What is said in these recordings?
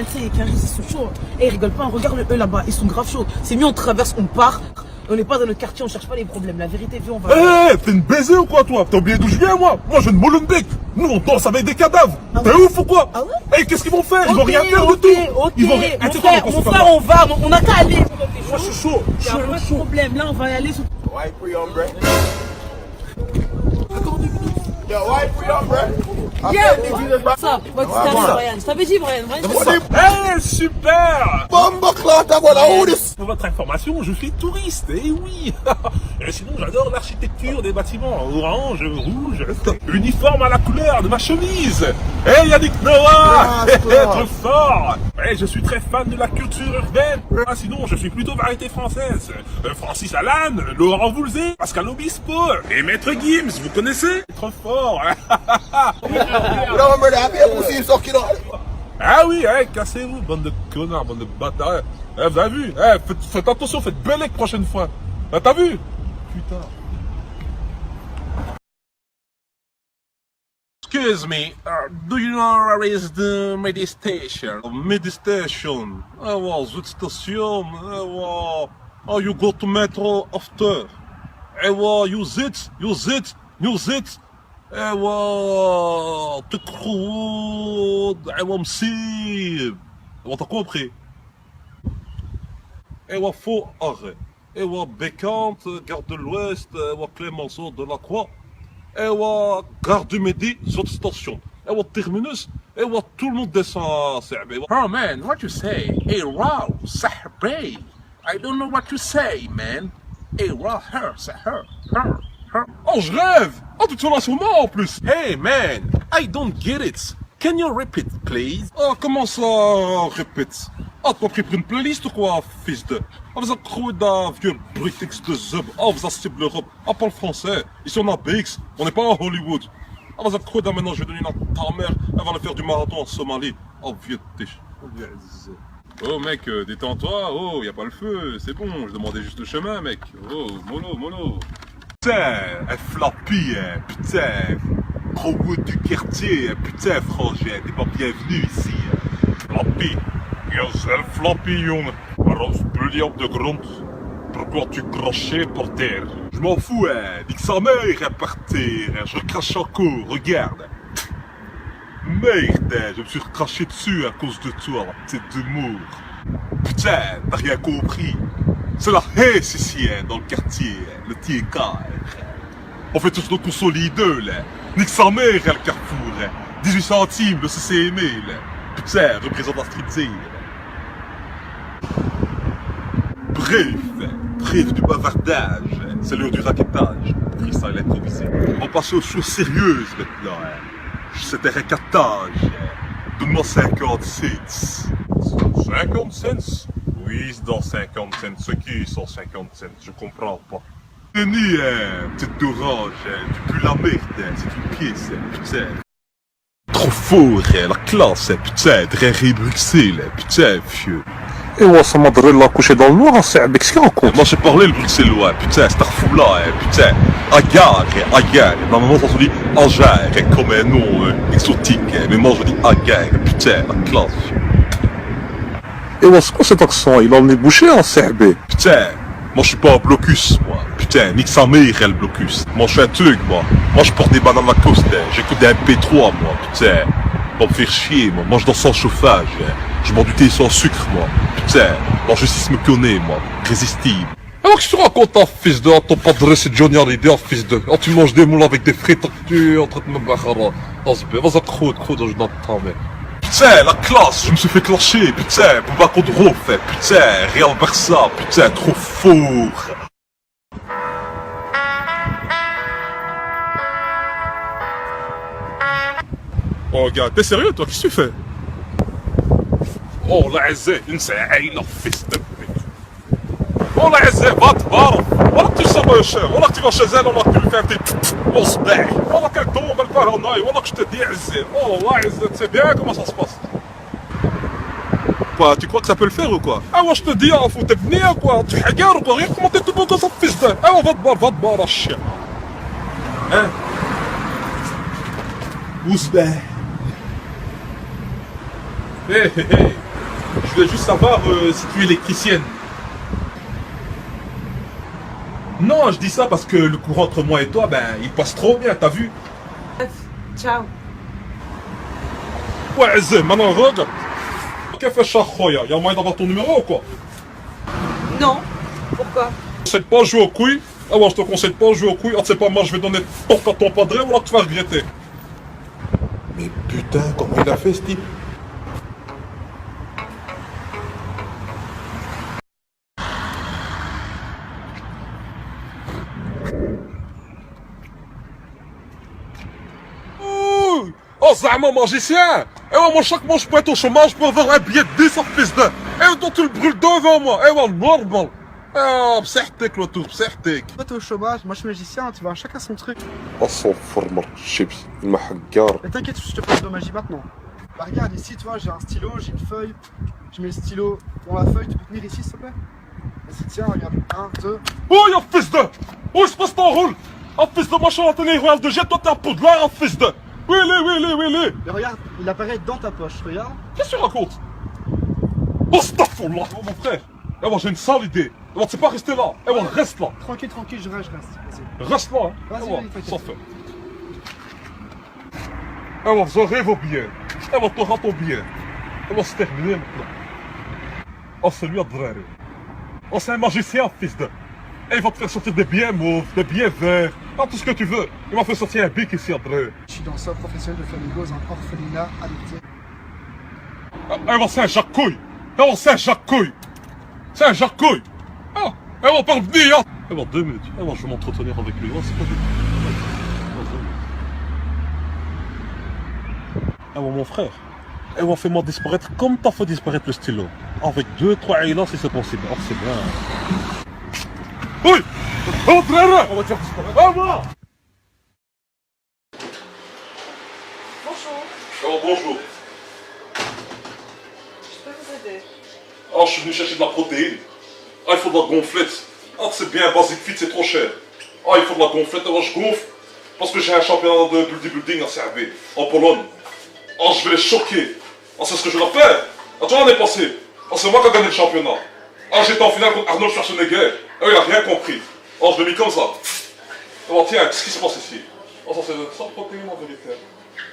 tu sais, Caris, ils sont chauds. Eh, ils rigolent pas, regarde eux là-bas, ils sont grave chauds. C'est mieux, on traverse, on part. On n'est pas dans notre quartier, on cherche pas les problèmes. La vérité, viens, on va. Eh, t'es une baiser ou quoi, toi? T'as oublié d'où je viens, moi? Moi, je viens de Molenbeek. Nous, on danse avec des cadavres. T'es ouf ou quoi? Ah ouais? Eh, qu'est-ce qu'ils vont faire? Ils vont rien faire du tout. Ok, Ils vont rien. mon frère, on va, on a qu'à aller. Moi, je suis chaud. Il y a pas de problème, là, on va y aller. White free hombre. Yo, white free hombre. Ça, Brian. Je t'avais dit, Brian. Eh, super! Bomba clot, voilà, Pour votre information, je suis touriste, et oui. Et sinon, j'adore l'architecture des bâtiments, orange, rouge, uniforme à la couleur de ma chemise. Eh, Yannick Noah, trop fort. Eh, je suis très fan de la culture urbaine. Ah, sinon, je suis plutôt variété française. Francis Alan, Laurent Voulzé, Pascal Obispo et Maître Gims, vous connaissez? Trop fort. Non, mais la vie, aussi, il sort qui là. Ah oui, eh, cassez-vous, bande de connards, bande de bâtards. Eh, vous avez vu? Eh, faites attention, faites belle prochaine fois. Ah, t'as vu? Putain. Excuse me, do you know where is the meditation? Meditation? Well, which station? Well, oh, you go to metro after. Well, use it. Te croûte, m'sib. T'as compris? Faux arrêt. Bécante, gare de l'Ouest, Clémenceau de la Croix. Gare du Midi, autre station. Terminus, tout le monde descend à Serbie. Oh man, what you say? Hey, wow, Sahbay. I don't know what you say, man. Hey, wow, her. Oh, je rêve! Oh, tu te là sur moi en plus! Hey man, I don't get it. Can you repeat, please? Oh, comment ça, répète? Ah, t'as pris pour une playlist ou quoi, fils de? Ah, vous avez trouvé d'un vieux Britex de Zub. Ah, vous avez ciblé l'Europe. Ah, pas le français. Ici, on a BX. On n'est pas à Hollywood. Ah, vous avez trouvé d'un maintenant, je vais donner une ta mère. Elle va aller faire du marathon en Somalie. Oh, vieux tiche. Oh, mec, détends-toi. Oh, y a pas le feu. C'est bon, je demandais juste le chemin, mec. Oh, mollo. Putain, elle flappie, hein, putain. Gros wood du quartier, putain, frangin, t'es pas bienvenu ici. Flappie, jezelf flappie, jongen. Waarom spul je op de grond? Pourquoi tu crachais par terre? Je m'en fous, hein, nique sa mère est par terre, je recrache encore, regarde. Merde, je me suis recraché dessus à cause de toi, la petite d'humour. Putain, t'as rien compris. C'est la haisse ici, hein, dans le quartier, le TK. On fait tous nos consolideux, là. Nique sa mère, le carrefour, hein. 18 centimes, le CCME, là. Putain, représente la striptease. Bref du bavardage. C'est l'heure du raquettage. Freestyle improvisé. On passe aux choses sérieuses maintenant, hein. C'est un raquettage. Donne-moi 50 cents. 50 cents? Oui, c'est dans 50 cents. Ce qui sont 50 cents? Je comprends pas. Denis, hein, petite d'orange, hein, tu pues la merde, hein, c'est une pièce, hein, putain. Trop fort, hein, la classe, hein, putain, très Bruxelles, hein, putain, vieux. Et ouais, ça m'a donné la coucher dans le noir, hein, c'est qu'est-ce qu'il raconte? Moi j'ai parlé le bruxellois, putain, c'est Starfoula, hein, putain. Agar, normalement ça se dit Agar, hein, comme un nom exotique, hein, mais moi je dis Agar, putain, la classe, vieux. Et ouais, c'est quoi cet accent? Il a emmené boucher, hein, Serbé? Putain, moi je suis pas un blocus, moi. Putain, nique sa mère, le blocus. Moi je suis un truc, moi. Moi je porte des bananes à coste, hein. J'écoute des MP3, moi, putain. Pas me faire chier, moi. Moi je dors sans chauffage, hein. Je bois du thé sans sucre, moi. Putain, moi je me connais, moi. Résistible. Alors que tu te racontes, un fils de, ton padre c'est Johnny Hallyday, un fils de. Oh, tu manges des moules avec des frites, tu es en train de me barrer là. Dans ce vas-y, trop, je n'entends, mais. Putain, la classe, je me suis fait clasher, putain, Bouba contre fait, putain, Real Barça, putain, trop fort. Oh, gars, t'es sérieux, toi, qu'est-ce que tu fais? Oh, la عزة, انسى عينة fils de pute. Oh, la عزة, va te barre. Voilà que tu sors chez, voilà que tu vas chez elle, voilà que tu lui fais un petit مصباح. Voilà qu'elle tombe, elle part en aille, voilà que je te dis عزة. Oh, la عزة, tu sais bien comment ça se passe. Quoi, tu crois que ça peut le faire ou quoi? Ah ouais, je te dis, hein, faut te venir quoi, tu hagar ou quoi, regarde comment t'es tout beau comme ça, fils de. Ah ouais, va te barre, chien. Hein? Ousbeh. Hé hé hé, Je voulais juste savoir si tu es électricienne. Non, je dis ça parce que le courant entre moi et toi, ben, il passe trop bien, t'as vu? Ciao. Ouais, Zé, maintenant regarde. Qu'est-ce que fait Khoya? Y'a moyen d'avoir ton numéro ou quoi? Non. Pourquoi? Je conseille pas de jouer aux couilles. Ah ouais, je te conseille pas de jouer aux couilles. Ah, tu sais pas, moi je vais donner ton à ton padré, ou alors tu vas regretter. Mais putain, comment il a fait ce type? Oh, Zama, magicien! Eh ouais, moi, chaque mois, je peux être au chômage pour avoir un billet de 10 en fils de. Eh, toi, tu le brûles devant moi. Eh ouais, normal. Ah, بصحتك le tour, بصحتك. Toi, t'es au chômage, moi je suis magicien, tu vois, chacun son truc. أصفر مرة الشيبس المحقار. Mais t'inquiète, je te parle de magie maintenant. Bah, regarde ici, tu vois, j'ai un stylo, j'ai une feuille. Je mets le stylo dans la feuille, tu peux tenir ici, s'il te plaît? Vas-y, tiens, regarde. 1, 2. Oh, y'a fils de. Oh, je passe ton rôle. Oh, fils de, moi, je suis en télé royale de jet, toi, t'es un poudlard, oh, fils de. Oui, oui. Mais regarde, il apparaît dans ta poche, regarde. Qu'est-ce que tu racontes? Oh, staffoullah, oh, mon frère. Eh, moi, j'ai une sale idée. Eh, moi, tu sais pas rester là. Eh, moi, reste là. Tranquille, je reste. Vas-y. Reste là, hein. Vas-y, Eh, moi, vas-y, ça fait. Eh, moi, vous aurez vos billets. Eh, moi, t'auras ton billet. Eh, moi, c'est terminé maintenant. Oh, c'est lui, Adrari. Oh, c'est un magicien, fils de. Et il va te faire sortir des billets mauves, des billets verts, ah, tout ce que tu veux. Il m'a fait sortir un bic ici, André. Je suis danseur professionnel de Flamingos, un orphelinat adopté. Ah, c'est un jacouille. Ah, c'est un jacouille. C'est un jacouille. Ah, on parle venir. Eh bon, 2 minutes. Eh bon, je vais m'entretenir avec lui. Oh, c'est pas du Eh bon, mon frère. Eh bon, fais-moi disparaître comme t'as fait disparaître le stylo. Avec 2-3 ailas si c'est possible. Oh, c'est bien. Oui! Oh, frère! On va te faire disparaître. Ah, moi! Bonjour. Oh, bonjour. Je peux vous aider? Ah, je suis venu chercher de la protéine. Ah, il faut de la gonflette. Ah, c'est bien, Basic Fit, c'est trop cher. Ah, il faut de la gonflette. Alors, je gonfle parce que j'ai un championnat de bodybuilding à Serbie, en Pologne. Ah, je vais les choquer. Ah, c'est ce que je vais leur faire. Ah, tu vois, l'année passée. Ah, c'est moi qui ai gagné le championnat. Ah, j'étais en finale contre Arnold Schwarzenegger. Ah, il a rien compris. Ah, je l'ai mis comme ça. Oh, tiens, qu'est-ce qui se passe ici? Oh, ça, c'est sans protéine en vérité.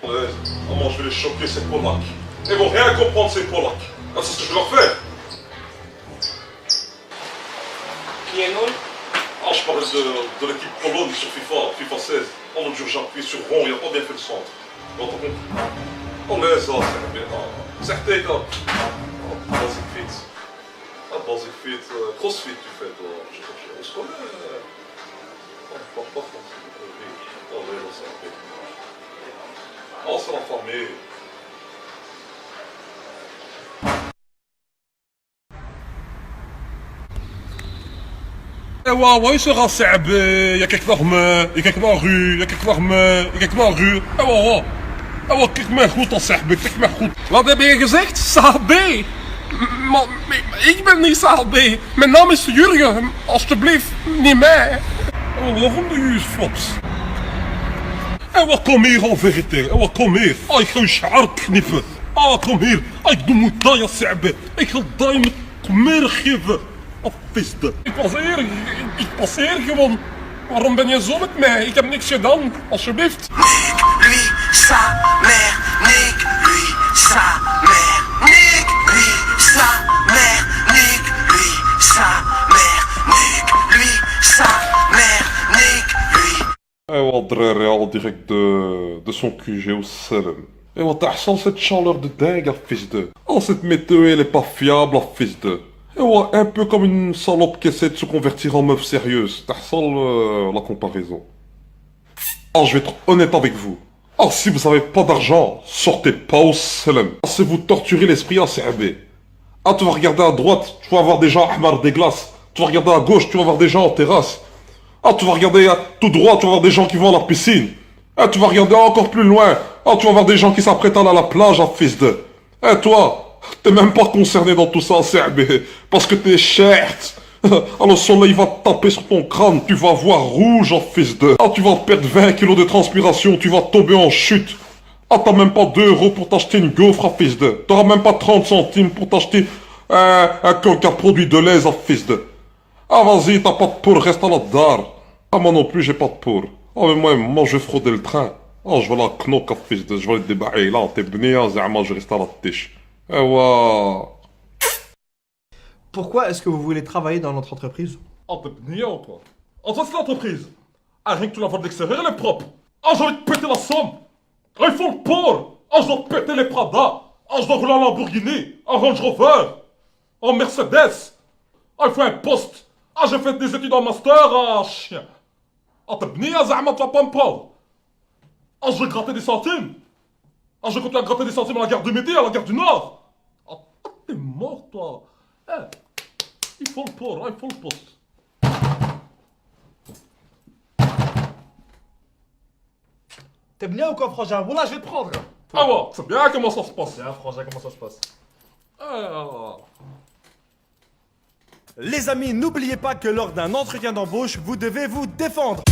Ouais. Ah, moi, je vais les choquer, ces Polacs. Ils vont rien comprendre, ces Polacs. Ah, c'est ce que je vais leur faire. Qui est nul? Ah, je parlais de l'équipe Pologne sur FIFA 16. Oh, l'autre jour, j'ai appuyé sur rond, il n'a pas bien fait le centre. Oh, t'as compris? Oh, mais ça, c'est bien. Certain, là. Oh, Basic Fit. Ah, Basic Fit, CrossFit, tu fais, toi. On se connaît. Oh, je parle pas français. Oh, oui, là, c'est un peu. Oh, c'est la famille. ايوا واش راه صعب يا كيك نغمة يا كيك نغرو يا كيك نغمة يا كيك نغرو ايوا kijk maar goed als Serbe, kijk maar goed. Wat heb je gezegd? Sahabe? Maar ik ben niet Sahabe. Mijn naam is Jurgen. Alsjeblieft, niet mij. Waarom doe je je flops? Kom hier en vérité. Kom hier. Ik ga je schaar knippen. Kom hier. Ik doe moet dat, ja Serbe. Ik ga dat je met meer geven. Afvisten. Ik passeer gewoon. Waarom ben je zo met mij? Ik heb niks gedaan. Alsjeblieft. Lui, sa mère, nique lui, sa mère, nique lui, sa mère, nique lui, sa mère, nique lui, sa mère, nique lui. ايوا الدراري هو ديريكت de son QG au salam. ايوا تحصل cette chaleur de dingue à fils de. Oh cette météo elle est pas fiable à fils de. ايوا un peu comme une salope qui essaie de se convertir en meuf sérieuse. تحصل la comparaison. Alors je vais être honnête avec vous. Ah, si vous avez pas d'argent, sortez pas au salam. Ah, si vous torturez l'esprit à Serbé. Ah, tu vas regarder à droite, tu vas voir des gens ahmar des glaces. Tu vas regarder à gauche, tu vas voir des gens en terrasse. Ah, tu vas regarder tout droit, tu vas voir des gens qui vont à la piscine. Ah, tu vas regarder encore plus loin. Ah, tu vas voir des gens qui s'apprêtent à aller à la plage, à fils de. Eh, toi, t'es même pas concerné dans tout ça, Serbé. Parce que t'es cher. Ah, le soleil va te taper sur ton crâne, tu vas voir rouge en fils de. Ah, tu vas perdre 20 kilos de transpiration, tu vas tomber en chute. Ah, t'as même pas 2 euros pour t'acheter une gaufre, fils de. T'auras même pas 30 centimes pour t'acheter un coca produit de lait, fils de. Ah, vas-y, t'as pas de pour, reste à la dar. Ah, moi non plus, j'ai pas de pour. Oh, mais moi, je vais frauder le train. Oh, je vais la knock, fils de. Je vais le débarrer là, t'es bnia, zama, je reste à la tiche. Eh ouais. Pourquoi est-ce que vous voulez travailler dans notre entreprise? Ah, t'es bnia ou quoi? Ah, ça c'est l'entreprise. Ah, rien que tu la vois de l'extérieur, elle est propre. Ah, j'ai envie de péter la somme. Ah, ils font le port. Ah, je dois péter les Prada. Ah, je dois rouler en Lamborghini, en Range Rover, en Mercedes. Ah, il faut un poste. Ah, j'ai fait des études en master, ah, chien. Ah, t'es bnia, zama, tu vas pas me prendre. Ah, je vais gratter des centimes. Ah, je vais continuer à gratter des centimes à la gare du Midi, à la gare du Nord. Ah, t'es mort, toi. Eh, il faut le port, ah, il faut le poste. T'es bien ou quoi, frangin? Voilà, je vais te prendre. Ah ouais, c'est bien comment ça se passe. Tiens, frangin, comment ça se passe? Ah. Les amis, n'oubliez pas que lors d'un entretien d'embauche, vous devez vous défendre.